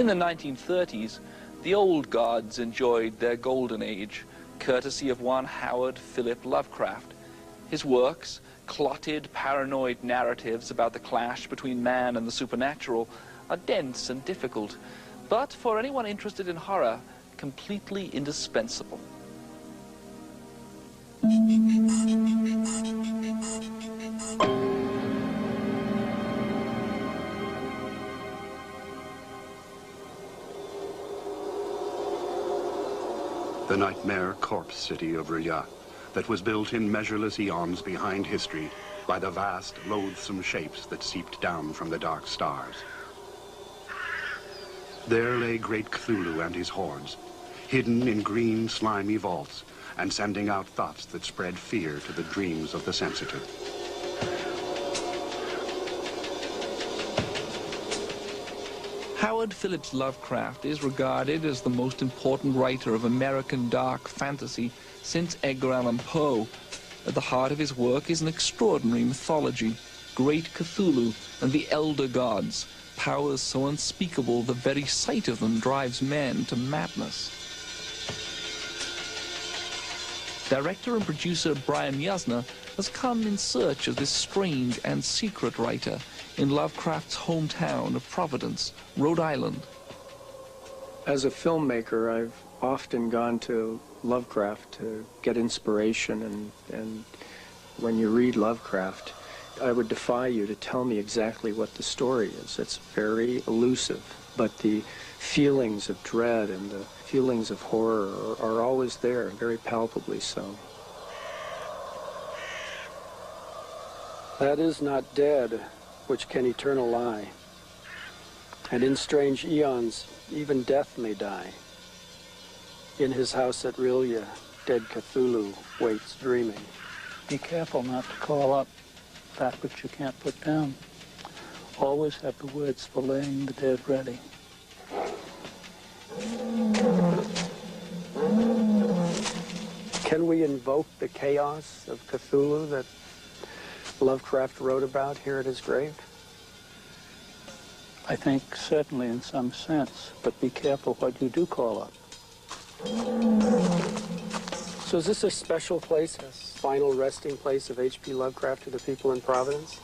the 1930s, the old gods enjoyed their golden age, courtesy of one Howard Philip Lovecraft. His works, clotted, paranoid narratives about the clash between man and the supernatural, are dense and difficult, but for anyone interested in horror, completely indispensable. The nightmare corpse city of Riyadh that was built in measureless eons behind history by the vast, loathsome shapes that seeped down from the dark stars. There lay great Cthulhu and his hordes, hidden in green, slimy vaults and sending out thoughts that spread fear to the dreams of the sensitive. Howard Phillips Lovecraft is regarded as the most important writer of American dark fantasy since Edgar Allan Poe. At the heart of his work is an extraordinary mythology, great Cthulhu and the elder gods, powers so unspeakable the very sight of them drives men to madness. Director and producer Brian Yuzna has come in search of this strange and secret writer in Lovecraft's hometown of Providence, Rhode Island. As a filmmaker, I've often gone to Lovecraft to get inspiration, and when you read Lovecraft, I would defy you to tell me exactly what the story is. It's very elusive, but the feelings of dread and the feelings of horror are always there, very palpably so. That is not dead which can eternal lie, and in strange eons even death may die. In his house at Rilya, dead Cthulhu waits dreaming. Be careful not to call up that which you can't put down. Always have the words for laying the dead ready. Can we invoke the chaos of Cthulhu that Lovecraft wrote about here at his grave? I think certainly in some sense, but be careful what you do call up. So is this a special place, a final resting place of H.P. Lovecraft to the people in Providence?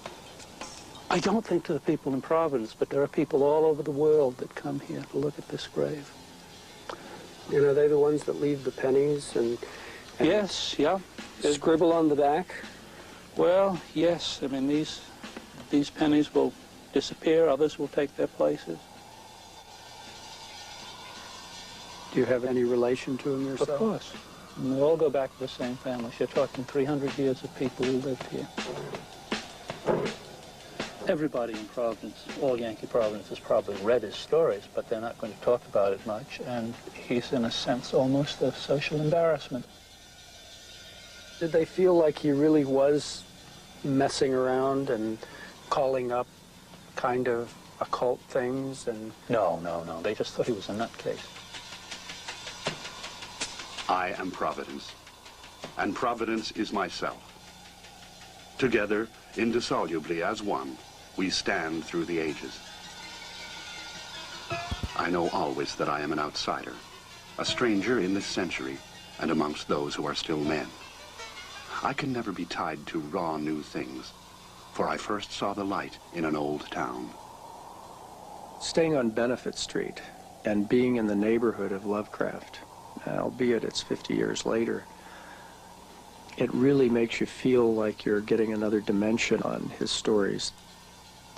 I don't think to the people in Providence, but there are people all over the world that come here to look at this grave. And are they the ones that leave the pennies and yes, yeah. Scribble on the back? Well, yes. I mean, these pennies will disappear. Others will take their places. Do you have any relation to him yourself? Of course. And we all go back to the same families. You're talking 300 years of people who lived here. Everybody in Providence, all Yankee Providence, has probably read his stories, but they're not going to talk about it much. And he's, in a sense, almost a social embarrassment. Did they feel like he really was messing around and calling up kind of occult things? And No. They just thought he was a nutcase. I am Providence, and Providence is myself. Together, indissolubly as one, we stand through the ages. I know always that I am an outsider, a stranger in this century, and amongst those who are still men. I can never be tied to raw new things, for I first saw the light in an old town. staying on Benefit Street and being in the neighborhood of Lovecraft, albeit it's 50 years later, it really makes you feel like you're getting another dimension on his stories.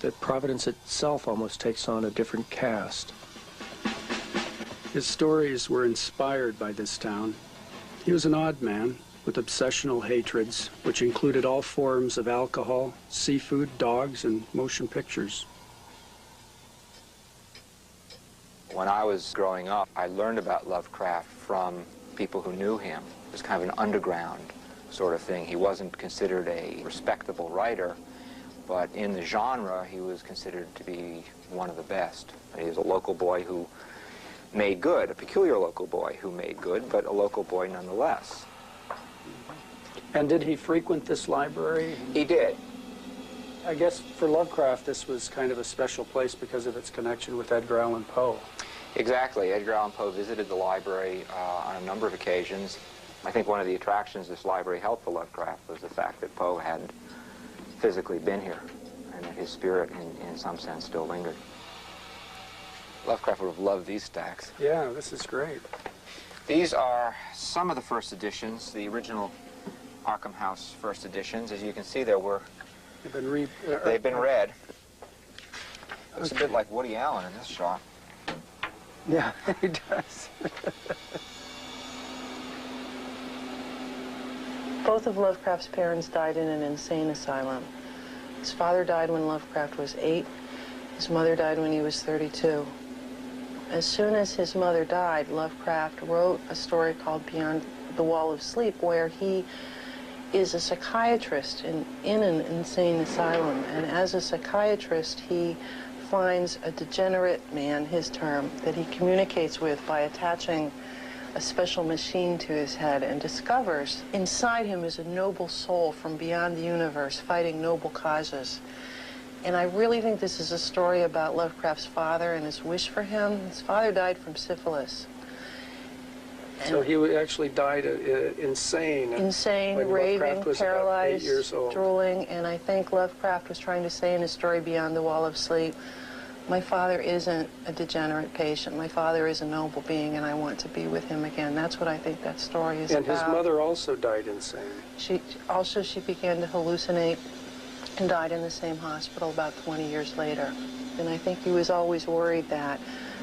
That Providence itself almost takes on a different cast. His stories were inspired by this town. He was an odd man with obsessional hatreds, which included all forms of alcohol, seafood, dogs, and motion pictures. When I was growing up, I learned about Lovecraft from people who knew him. It was kind of an underground sort of thing. He wasn't considered a respectable writer, but in the genre, he was considered to be one of the best. He was a local boy who made good, a peculiar local boy who made good, but a local boy nonetheless. And did he frequent this library? He did. I guess for Lovecraft, this was kind of a special place because of its connection with Edgar Allan Poe. Exactly. Edgar Allan Poe visited the library on a number of occasions. I think one of the attractions this library held for Lovecraft was the fact that Poe hadn't physically been here, and that his spirit, in some sense, still lingered. Lovecraft would have loved these stacks. Yeah, this is great. These are some of the first editions, the original Arkham House first editions. As you can see, they've been read. Looks a bit like Woody Allen in this shot. Yeah, he does. Both of Lovecraft's parents died in an insane asylum. His father died when Lovecraft was 8. His mother died when he was 32. As soon as his mother died, Lovecraft wrote a story called Beyond the Wall of Sleep, where he is a psychiatrist in an insane asylum. And as a psychiatrist, he finds a degenerate man, his term, that he communicates with by attaching a special machine to his head, and discovers inside him is a noble soul from beyond the universe fighting noble causes. And I really think this is a story about Lovecraft's father and his wish for him. His father died from syphilis. And so he actually died insane. Insane, raving, paralyzed, 8 years old. drooling. And I think Lovecraft was trying to say in his story Beyond the Wall of Sleep, my father isn't a degenerate patient. My father is a noble being, and I want to be with him again. That's what I think that story is about. And his mother also died insane. She began to hallucinate and died in the same hospital about 20 years later. And I think he was always worried that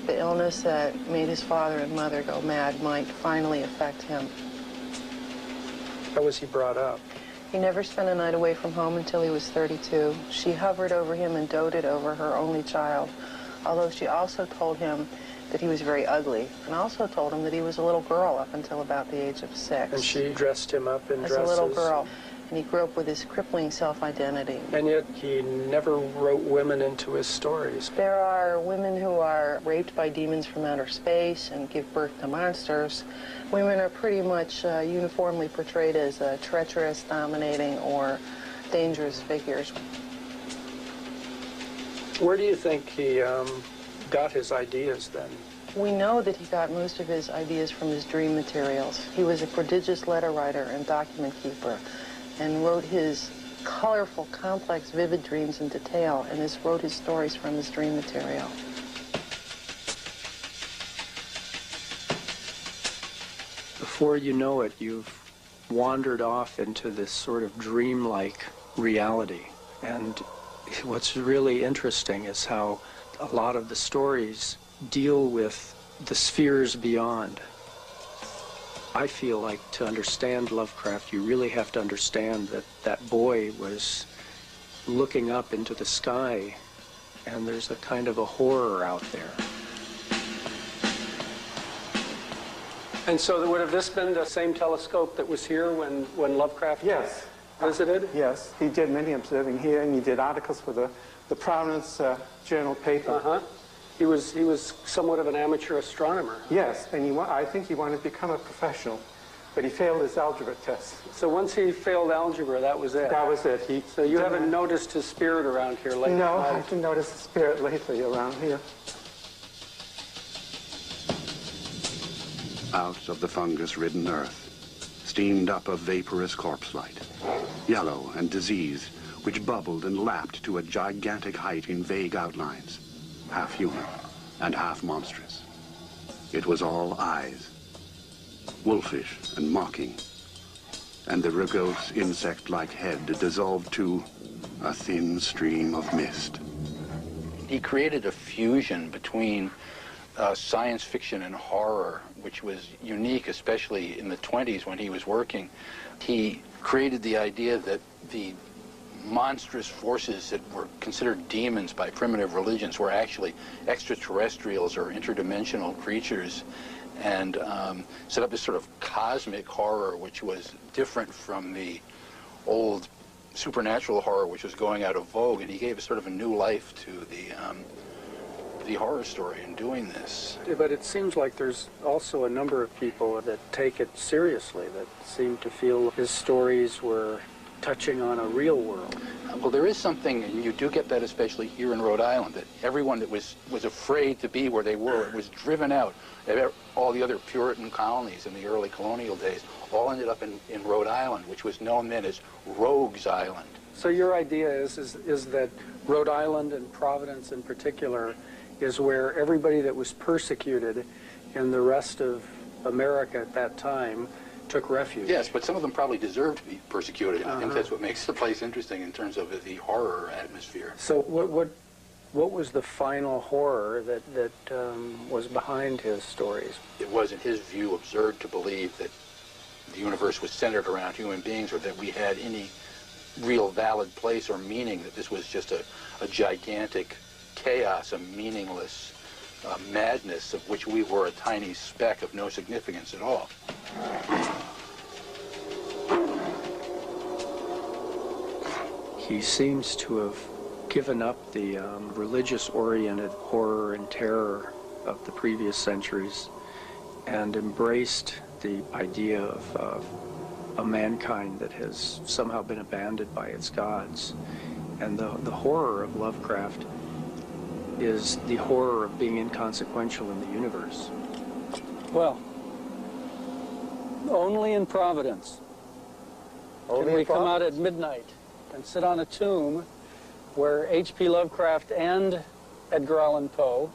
the illness that made his father and mother go mad might finally affect him. How was he brought up? He never spent a night away from home until he was 32. She hovered over him and doted over her only child, although she also told him that he was very ugly, and also told him that he was a little girl up until about the age of 6. And she dressed him up in dresses? As a little girl. And he grew up with his crippling self-identity. And yet he never wrote women into his stories. There are women who are raped by demons from outer space and give birth to monsters. Women are pretty much uniformly portrayed as treacherous, dominating, or dangerous figures. Where do you think he got his ideas then? We know that he got most of his ideas from his dream materials. He was a prodigious letter writer and document keeper, and wrote his colorful, complex, vivid dreams in detail, and wrote his stories from his dream material. Before you know it, you've wandered off into this sort of dreamlike reality. And what's really interesting is how a lot of the stories deal with the spheres beyond. I feel like to understand Lovecraft, you really have to understand that that boy was looking up into the sky, and there's a kind of a horror out there. And so would have this been the same telescope that was here when Lovecraft visited? Yes, he did many observing here, and he did articles for the Providence Journal paper. Uh-huh. He was somewhat of an amateur astronomer. Yes, and I think he wanted to become a professional, but he failed his algebra test. So once he failed algebra, that was it? That was it. So you haven't noticed his spirit around here lately? No, I didn't notice his spirit lately around here. Out of the fungus-ridden earth steamed up a vaporous corpse light, yellow and diseased, which bubbled and lapped to a gigantic height in vague outlines, half human and half monstrous. It was all eyes, wolfish and mocking, and the rugose insect-like head dissolved to a thin stream of mist. He created a fusion between science fiction and horror, which was unique, especially in the 20s when he was working. He created the idea that the monstrous forces that were considered demons by primitive religions were actually extraterrestrials or interdimensional creatures, and set up this sort of cosmic horror which was different from the old supernatural horror which was going out of vogue, and he gave sort of a new life to the horror story in doing this. But it seems like there's also a number of people that take it seriously, that seem to feel his stories were touching on a real world. Well, there is something, and you do get that especially here in Rhode Island, that everyone that was afraid to be where they were, was driven out. All the other Puritan colonies in the early colonial days all ended up in Rhode Island, which was known then as Rogues Island. So your idea is that Rhode Island and Providence in particular is where everybody that was persecuted in the rest of America at that time took refuge. Yes, but some of them probably deserved to be persecuted. I think that's what makes the place interesting in terms of the horror atmosphere. So what was the final horror that was behind his stories? It was, in his view, absurd to believe that the universe was centered around human beings, or that we had any real valid place or meaning, that this was just a gigantic chaos, a meaningless madness of which we were a tiny speck of no significance at all. He seems to have given up the religious-oriented horror and terror of the previous centuries and embraced the idea of a mankind that has somehow been abandoned by its gods. And the horror of Lovecraft is the horror of being inconsequential in the universe. Well, only in Providence can we come out at midnight and sit on a tomb where H.P. Lovecraft and Edgar Allan Poe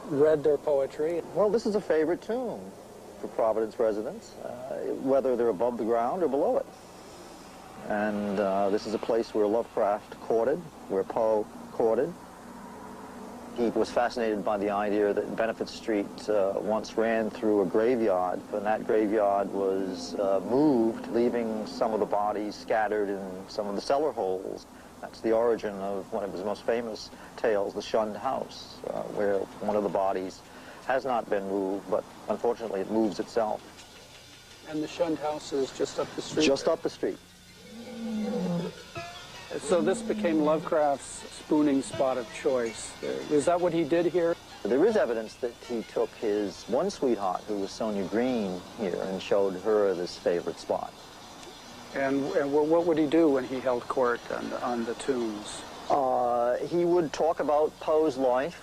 read their poetry. Well, this is a favorite tomb for Providence residents, whether they're above the ground or below it. And this is a place where Lovecraft courted, where Poe courted. He was fascinated by the idea that Benefit Street once ran through a graveyard, and that graveyard was moved, leaving some of the bodies scattered in some of the cellar holes. That's the origin of one of his most famous tales, The Shunned House, where one of the bodies has not been moved, but unfortunately it moves itself. And the Shunned House is just up the street? Just up the street. So this became Lovecraft's spooning spot of choice. Is that what he did here? There is evidence that he took his one sweetheart, who was Sonia Green, here and showed her this favorite spot. And what would he do when he held court on the tombs? He would talk about Poe's life.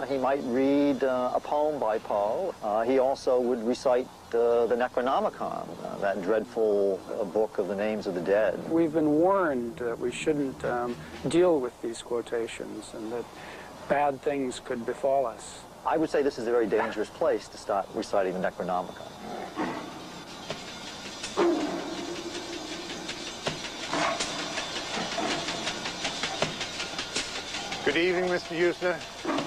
He might read a poem by Poe. He also would recite the Necronomicon, that dreadful book of the names of the dead. We've been warned that we shouldn't deal with these quotations and that bad things could befall us. I would say this is a very dangerous place to start reciting the Necronomicon. Good evening, Mr. Yuzna.